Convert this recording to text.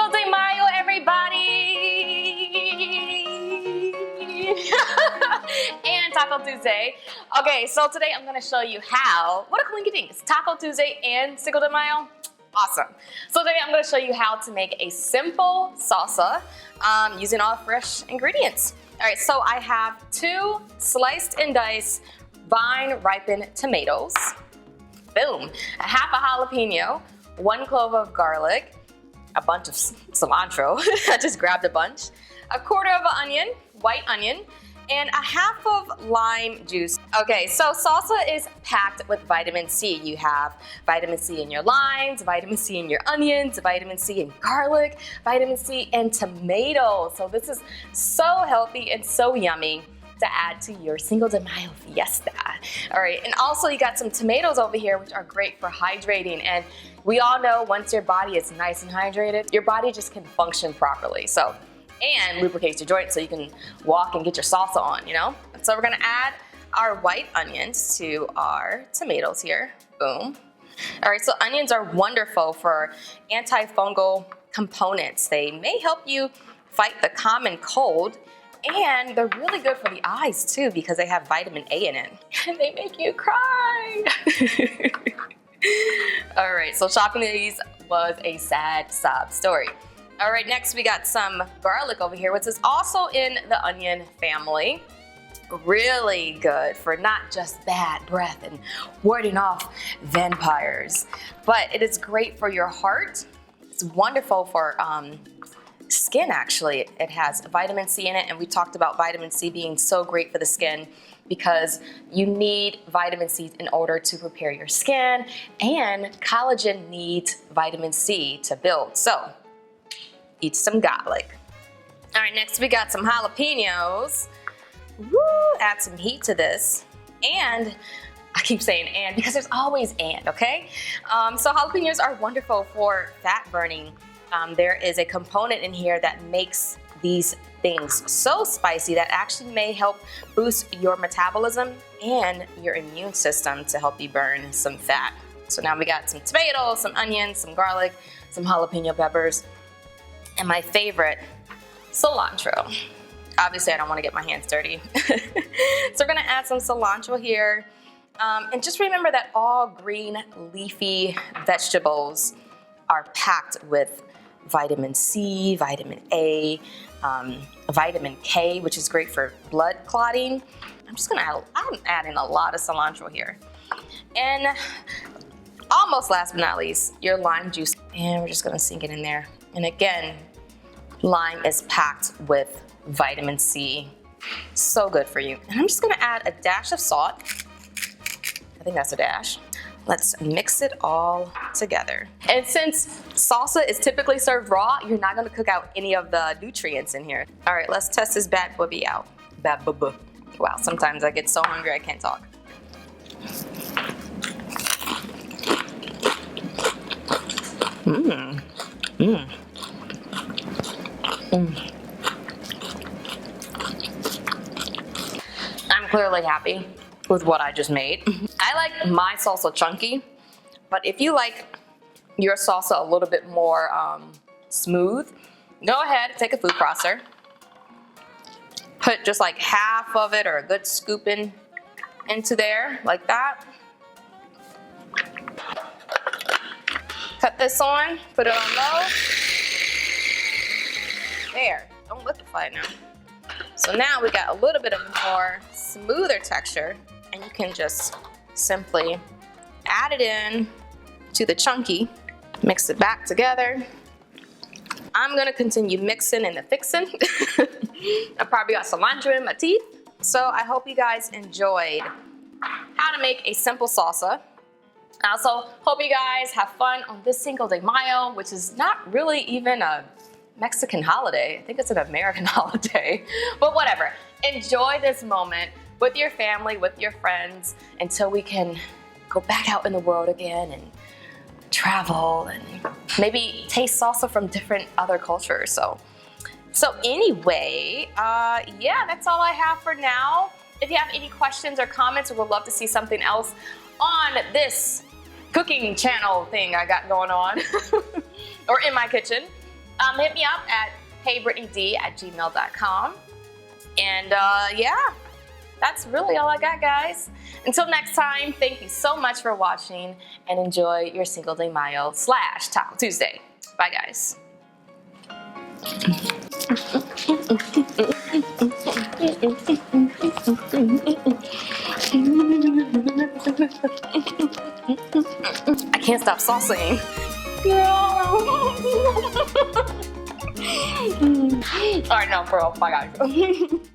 Cinco de Mayo, everybody! And Taco Tuesday. Okay, so today I'm gonna show you how, what a coincidence, it's Taco Tuesday and Cinco de Mayo. Awesome. So today I'm gonna show you how to make a simple salsa using all fresh ingredients. All right, so I have 2 sliced and diced vine ripened tomatoes. Boom. A half a jalapeno, 1 clove of garlic, a bunch of cilantro, I just grabbed a bunch, a quarter of an onion, white onion, and a half of lime juice. Okay, so salsa is packed with vitamin C. You have vitamin C in your limes, vitamin C in your onions, vitamin C in garlic, vitamin C in tomatoes. So this is so healthy and so yummy to add to your Cinco de Mayo fiesta. All right, and also you got some tomatoes over here, which are great for hydrating. And we all know once your body is nice and hydrated, your body just can function properly. So, and lubricates your joints so you can walk and get your salsa on, you know? So we're gonna add our white onions to our tomatoes here. Boom. All right, so onions are wonderful for antifungal components. They may help you fight the common cold, and they're really good for the eyes too because they have vitamin A in it. And they make you cry. All right, so chopping these was a sad sob story. All right, next we got some garlic over here, which is also in the onion family. Really good for not just bad breath and warding off vampires, but it is great for your heart. It's wonderful for skin, actually. It has vitamin C in it, and we talked about vitamin C being so great for the skin because you need vitamin C in order to repair your skin, and collagen needs vitamin C to build. So eat some garlic. All right, next we got some jalapenos. Woo, add some heat to this. And I keep saying and because there's always and, okay? So jalapenos are wonderful for fat burning. There is a component in here that makes these things so spicy that actually may help boost your metabolism and your immune system to help you burn some fat. So now we got some tomatoes, some onions, some garlic, some jalapeno peppers, and my favorite, cilantro. Obviously, I don't want to get my hands dirty. So we're gonna add some cilantro here. And just remember that all green leafy vegetables are packed with vitamin C, vitamin A, vitamin K, which is great for blood clotting. I'm adding a lot of cilantro here. And almost last but not least, your lime juice. And we're just gonna sink it in there. And again, lime is packed with vitamin C. So good for you. And I'm just gonna add a dash of salt. I think that's a dash. Let's mix it all together. And since salsa is typically served raw, you're not gonna cook out any of the nutrients in here. All right, let's test this bad booby out. Bad boo-boo. Wow, sometimes I get so hungry I can't talk. Mmm. Mmm. Mm. I'm clearly happy with what I just made. I like my salsa chunky, but if you like your salsa a little bit more smooth, go ahead, take a food processor, put just like half of it or a good scoop into there, like that. Cut this on, put it on low. There, don't liquefy it now. So now we got a little bit of more smoother texture, and you can just simply add it in to the chunky, mix it back together. I'm gonna continue mixing and fixing. I probably got cilantro in my teeth. So I hope you guys enjoyed how to make a simple salsa. I also hope you guys have fun on this Cinco de Mayo, which is not really even a Mexican holiday. I think it's an American holiday, but whatever. Enjoy this moment with your family, with your friends, until we can go back out in the world again and travel and maybe taste salsa from different other cultures. So anyway, yeah, that's all I have for now. If you have any questions or comments, or would love to see something else on this cooking channel thing I got going on or in my kitchen, Hit me up at heybrittanyD@gmail.com. And yeah, that's really all I got, guys. Until next time, thank you so much for watching and enjoy your Cinco de Mayo / Taco Tuesday. Bye, guys. I can't stop salsaing. Alright, no, bro. Bye, guys.